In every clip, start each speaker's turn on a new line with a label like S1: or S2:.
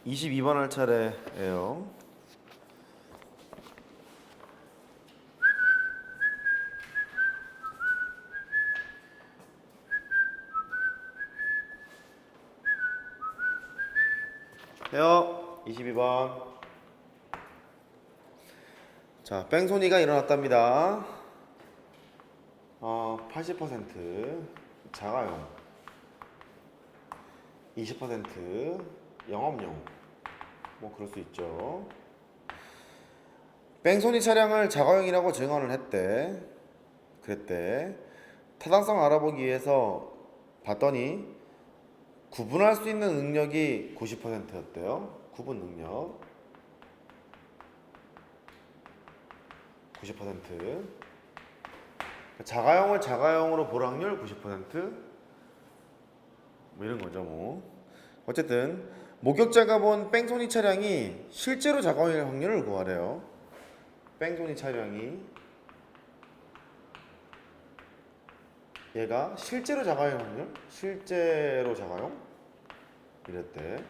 S1: 22번 할 차례예요. 네요. 22번. 자, 뺑소니가 일어났답니다. 80% 자가용, 20% 영업용. 뭐 그럴 수 있죠. 뺑소니 차량을 자가용이라고 증언을 했대. 그랬대. 타당성 알아보기 위해서 봤더니 구분할 수 있는 능력이 90%였대요. 구분 능력 90%. 자가용을 자가용으로 볼 확률 90%. 뭐 이런 거죠, 뭐. 어쨌든 목격자가 본 뺑소니 차량이 실제로 자가용일 확률을 구하래요. 뺑소니 차량이 얘가 실제로 자가용 확률? 실제로 자가용? 이랬대.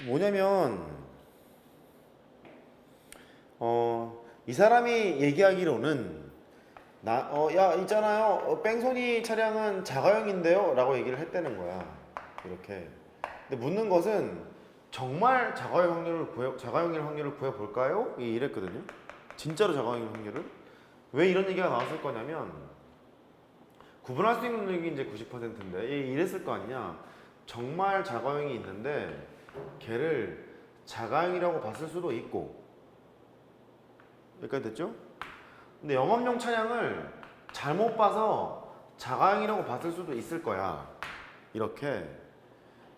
S1: 뭐냐면 이 사람이 얘기하기로는 야 있잖아요, 뺑소니 차량은 자가용인데요 라고 얘기를 했다는 거야. 이렇게. 근데 묻는 것은 정말 자가용일 확률을 구해볼까요? 이랬거든요. 진짜로 자가용일 확률을. 왜 이런 얘기가 나왔을 거냐면 구분할 수 있는 능력이 이제 90%인데 이랬을 거 아니냐. 정말 자가용이 있는데 걔를 자가용이라고 봤을 수도 있고. 여기까지 됐죠? 근데 영업용 차량을 잘못 봐서 자가용이라고 봤을 수도 있을 거야. 이렇게.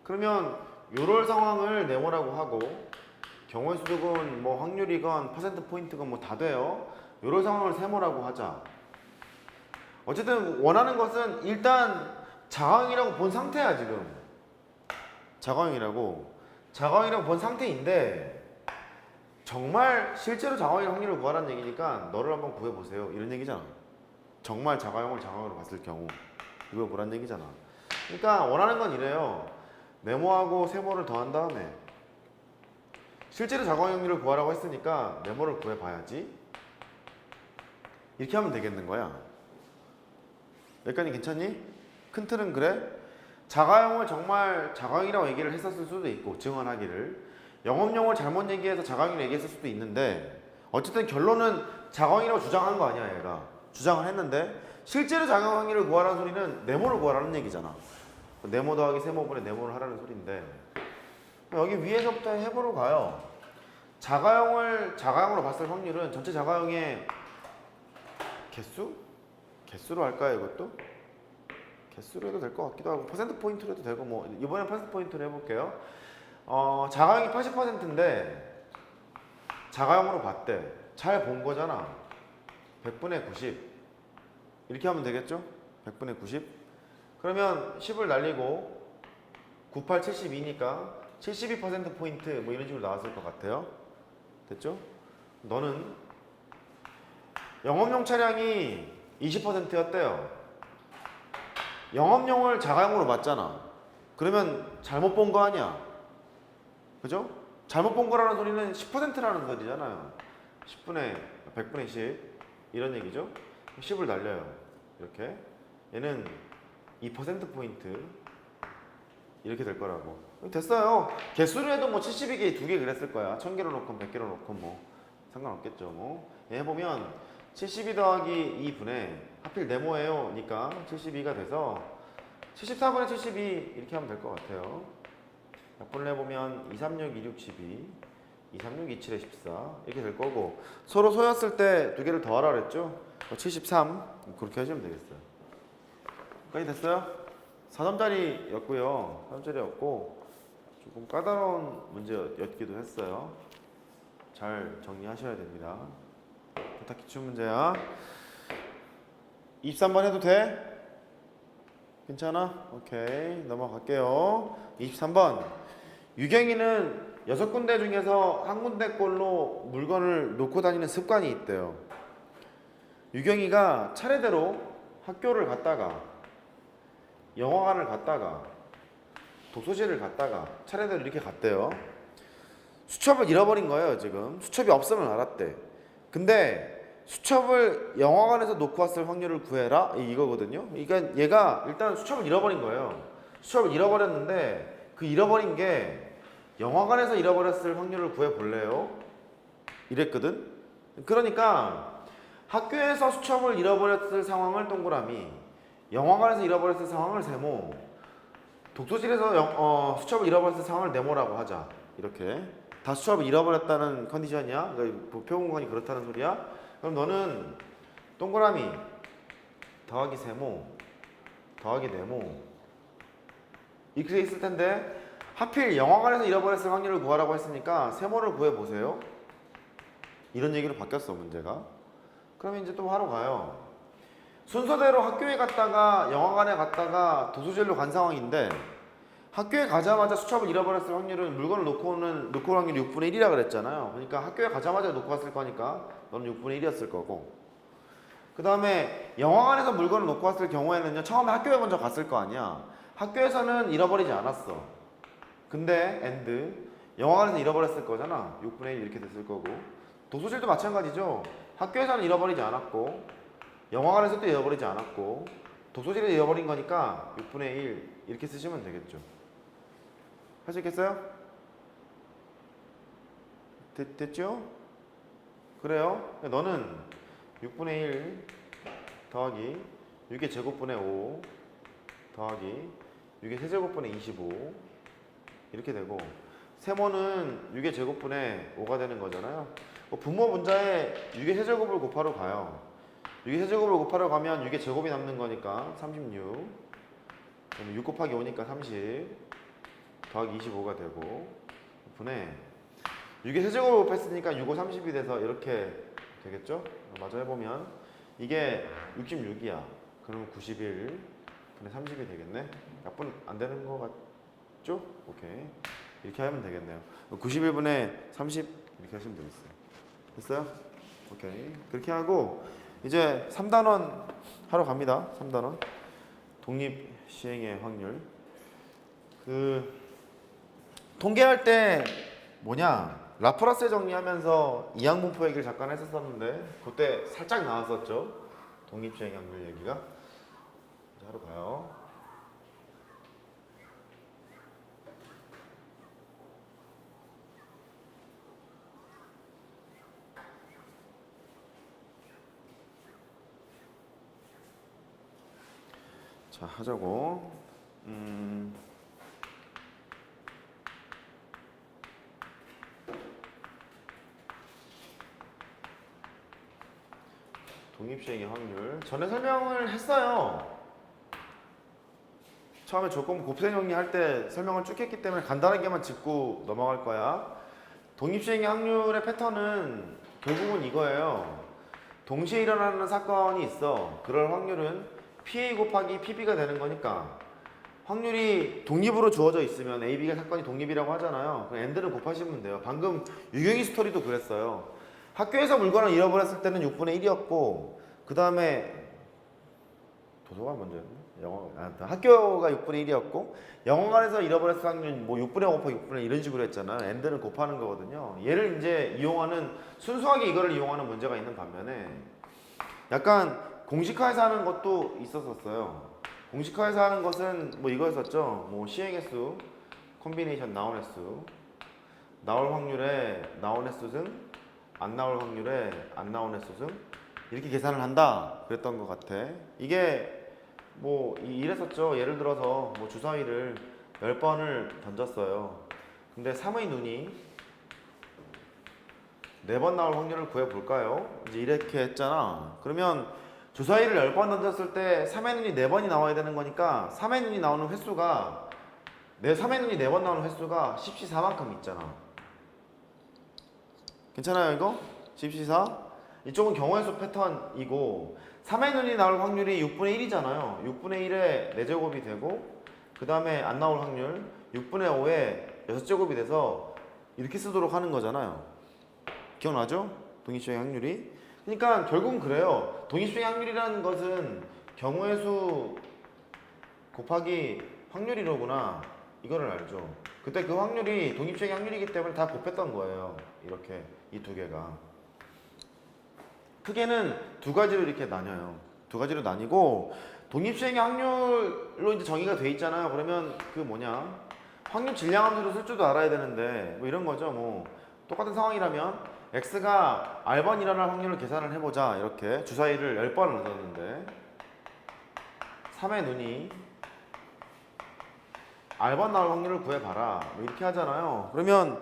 S1: 그러면 요럴 상황을 네모라고 하고 경우의 수득은 뭐 확률이건 퍼센트 포인트건 뭐 다 돼요. 요럴 상황을 세모라고 하자. 어쨌든 원하는 것은 일단 자가용이라고 본 상태야. 지금 자가용이라고 본 상태인데 정말 실제로 자가용일 확률을 구하라는 얘기니까 너를 한번 구해보세요 이런 얘기잖아. 정말 자가용을 자가용으로 봤을 경우 이걸 보란 얘기잖아. 그러니까 원하는 건 이래요. 네모하고 세모를 더한 다음에 실제로 자가용 확률을 구하라고 했으니까 네모를 구해봐야지. 이렇게 하면 되겠는 거야. 여기까지 괜찮니? 큰 틀은 그래. 자가용을 정말 자가용이라고 얘기를 했었을 수도 있고 증언하기를 영업용을 잘못 얘기해서 자가용이라고 얘기했을 수도 있는데 어쨌든 결론은 자가용이라고 주장한 거 아니야. 얘가 주장을 했는데 실제로 자가용 확률을 구하라는 소리는 네모를 구하라는 얘기잖아. 네모 더하기 세모분의 네모를 하라는 소리인데 여기 위에서부터 해보러 가요. 자가용을 자가용으로 봤을 확률은 전체 자가용의 개수로 할까요? 이것도? 개수로 해도 될 것 같기도 하고 퍼센트 포인트로 해도 되고 뭐 이번엔 퍼센트 포인트로 해볼게요. 자가용이 80%인데 자가용으로 봤대. 잘 본 거잖아. 100분의 90 이렇게 하면 되겠죠? 100분의 90 그러면 10을 날리고 98, 72니까 72% 포인트 뭐 이런 식으로 나왔을 것 같아요. 됐죠? 너는 영업용 차량이 20%였대요. 영업용을 자가용으로 봤잖아. 그러면 잘못 본 거 아니야. 그죠? 잘못 본 거라는 소리는 10%라는 소리잖아요. 100분의 10 이런 얘기죠. 10을 날려요. 이렇게. 얘는 2%포인트 이렇게 될 거라고. 됐어요. 개수로 해도 뭐 72개, 2개 그랬을 거야. 1000개로 놓건 100개로 놓건 뭐 상관없겠죠. 뭐. 얘 보면 72 더하기 2분의 하필 네모예요. 니까 72가 돼서 74분의 72 이렇게 하면 될 것 같아요. 약분을 해보면 236, 26, 12 236, 27에 14 이렇게 될 거고 서로 소였을 때 두 개를 더하라 그랬죠? 73 그렇게 하시면 되겠어요. 여기까지 됐어요? 4점짜리였고요. 4점짜리였고 조금 까다로운 문제였기도 했어요. 잘 정리하셔야 됩니다. 부탁 기출 문제야. 23번 해도 돼? 괜찮아? 오케이 넘어갈게요. 23번 유경이는 6군데 중에서 한 군데 꼴로 물건을 놓고 다니는 습관이 있대요. 유경이가 차례대로 학교를 갔다가 영화관을 갔다가 독서실을 갔다가 차례대로 이렇게 갔대요. 수첩을 잃어버린 거예요. 지금 수첩이 없으면 알았대. 근데 수첩을 영화관에서 놓고 왔을 확률을 구해라 이거거든요. 그러니까 얘가 일단 수첩을 잃어버린 거예요. 수첩을 잃어버렸는데 그 잃어버린 게 영화관에서 잃어버렸을 확률을 구해볼래요? 이랬거든. 그러니까 학교에서 수첩을 잃어버렸을 상황을 동그라미, 영화관에서 잃어버렸을 상황을 세모, 독서실에서 수첩을 잃어버렸을 상황을 네모라고 하자. 이렇게 다 수첩을 잃어버렸다는 컨디션이야. 그러니까 부표 공간이 그렇다는 소리야. 그럼 너는 동그라미 더하기 세모 더하기 네모 이렇게 돼 있을 텐데 하필 영화관에서 잃어버렸을 확률을 구하라고 했으니까 세모를 구해보세요. 이런 얘기로 바뀌었어 문제가. 그러면 이제 또 하러 가요. 순서대로 학교에 갔다가 영화관에 갔다가 도서실로 간 상황인데 학교에 가자마자 수첩을 잃어버렸을 확률은 물건을 놓고 올 확률이 6분의 1이라 그랬잖아요. 그러니까 학교에 가자마자 놓고 왔을 거니까 너는 6분의 1이었을 거고, 그 다음에 영화관에서 물건을 놓고 왔을 경우에는요, 처음에 학교에 먼저 갔을 거 아니야. 학교에서는 잃어버리지 않았어. 근데 영화관에서 잃어버렸을 거잖아. 6분의 1 이렇게 됐을 거고, 도서실도 마찬가지죠. 학교에서는 잃어버리지 않았고 영화관에서도 잃어버리지 않았고 독서실에서 잃어버린 거니까 6분의 1 이렇게 쓰시면 되겠죠. 할 수 있겠어요? 됐죠? 그래요. 너는 6분의 1 더하기 6의 제곱분의 5 더하기 6의 세제곱분의 25 이렇게 되고, 세모는 6의 제곱분의 5가 되는 거잖아요. 분모 분자에 6의 세제곱을 곱하러 가요. 6의 세제곱을 곱하러 가면 6의 제곱이 남는 거니까 36, 그러면 6 곱하기 5니까 30 더하기 25가 되고, 분의 6의 세제곱을 곱했으니까 6, 5, 30이 돼서 이렇게 되겠죠? 마저 해보면 이게 66이야. 그러면 91 분의 30이 되겠네. 약분 안 되는 거 같죠? 오케이. 이렇게 하면 되겠네요. 91분의 30 이렇게 하시면 되겠어요. 됐어요? 오케이. 그렇게 하고 이제 3단원 하러 갑니다. 3단원 독립 시행의 확률. 통계할 때 라프라스 정리하면서 이항분포 얘기를 잠깐 했었는데 그때 살짝 나왔었죠. 독립 시행의 확률 얘기가. 이제 하러 가요. 자, 하자고. 독립시행의 확률. 전에 설명을 했어요. 처음에 조건 곱셈 정리할 때 설명을 쭉 했기 때문에 간단하게만 짚고 넘어갈 거야. 독립시행의 확률의 패턴은 결국은 이거예요. 동시에 일어나는 사건이 있어. 그럴 확률은 PA 곱하기 PB가 되는 거니까 확률이 독립으로 주어져 있으면 AB가 사건이 독립이라고 하잖아요. 그럼 AND를 곱하시면 돼요. 방금 유경희 스토리도 그랬어요. 학교에서 물건을 잃어버렸을 때는 6분의 1이었고 그 다음에 도서관 먼저였나? 학교가 6분의 1이었고 영어관에서 잃어버렸을 확률 6분의 5 곱하기 6분의 1 이런 식으로 했잖아요. AND는 곱하는 거거든요. 얘를 이제 이용하는, 순수하게 이거를 이용하는 문제가 있는 반면에 약간 공식화해서 하는 것도 있었어요. 공식화해서 하는 것은 이거였었죠. 시행 횟수, 콤비네이션 나온 횟수, 나올 확률에 나온 횟수 등, 안 나올 확률에 안 나온 횟수 등 이렇게 계산을 한다 그랬던 것 같아. 이게 이랬었죠. 예를 들어서 주사위를 10번을 던졌어요. 근데 3의 눈이 4번 나올 확률을 구해볼까요? 이제 이렇게 했잖아. 그러면 주사위를 10번 던졌을 때 3의 눈이 4번이 나와야 되는 거니까 3의 눈이 나오는 횟수가 3의 눈이 4번 나오는 횟수가 10C4만큼 있잖아. 괜찮아요 이거? 10C4? 이쪽은 경우의 수 패턴이고 3의 눈이 나올 확률이 6분의 1이잖아요. 6분의 1에 4제곱이 되고 그 다음에 안 나올 확률 6분의 5에 6제곱이 돼서 이렇게 쓰도록 하는 거잖아요. 기억나죠? 독립시행 확률이. 그러니까 결국은 그래요. 독립시행 확률이라는 것은 경우의 수 곱하기 확률이로구나. 이거를 알죠. 그때 그 확률이 독립시행의 확률이기 때문에 다 곱했던 거예요. 이렇게 이 두 개가 크게는 두 가지로 이렇게 나뉘어요. 두 가지로 나뉘고 독립시행의 확률로 이제 정의가 돼 있잖아요. 그러면 그 뭐냐 확률 질량함수를 쓸 줄도 알아야 되는데 뭐 이런 거죠. 뭐 똑같은 상황이라면 x가 r번 일어날 확률을 계산을 해보자. 이렇게 주사위를 10번을 넣었는데 3의 눈이 r번 나올 확률을 구해봐라. 뭐 이렇게 하잖아요. 그러면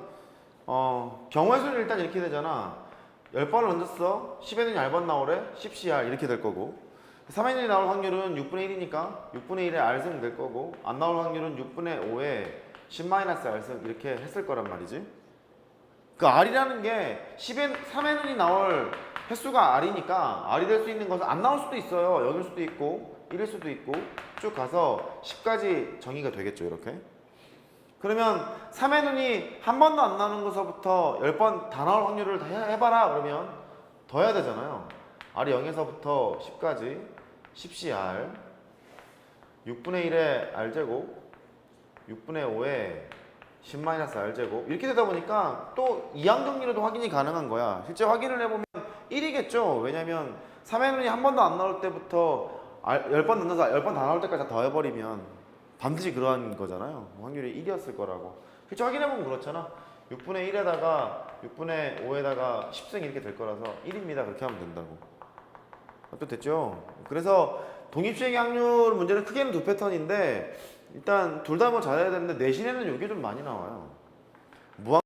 S1: 경우의 수는 일단 이렇게 되잖아. 10번을 얹었어. 10의 눈이 r번 나오래. 10cr 이렇게 될 거고 3의 눈이 나올 확률은 6분의 1이니까 6분의 1의 r승 될 거고 안 나올 확률은 6분의 5의 10-r승 이렇게 했을 거란 말이지. 그 r이라는 게 3의 눈이 나올 횟수가 r이니까 r이 될 수 있는 것은 안 나올 수도 있어요. 0일 수도 있고 1일 수도 있고 쭉 가서 10까지 정의가 되겠죠. 이렇게. 그러면 3의 눈이 한 번도 안 나오는 것서부터 10번 다 나올 확률을 다 해봐라. 그러면 더 해야 되잖아요. r이 0에서부터 10까지 10cr 6분의 1의 r제곱 6분의 5의 10-r제곱 이렇게 되다 보니까 또 이항정리로도 확인이 가능한 거야. 실제 확인을 해보면 1이겠죠. 왜냐면 3의 눈이 한 번도 안 나올 때부터 10번 넣어서 10번 다 나올 때까지 다 더해버리면 반드시 그러한 거잖아요. 확률이 1이었을 거라고. 실제 확인해보면 그렇잖아. 6분의 1에다가 6분의 5에다가 10승 이렇게 될 거라서 1입니다. 그렇게 하면 된다고. 또 됐죠? 그래서 독립시행의 확률 문제는 크게는 두 패턴인데 일단 둘 다 뭐 잘해야 되는데 내신에는 이게 좀 많이 나와요. 무한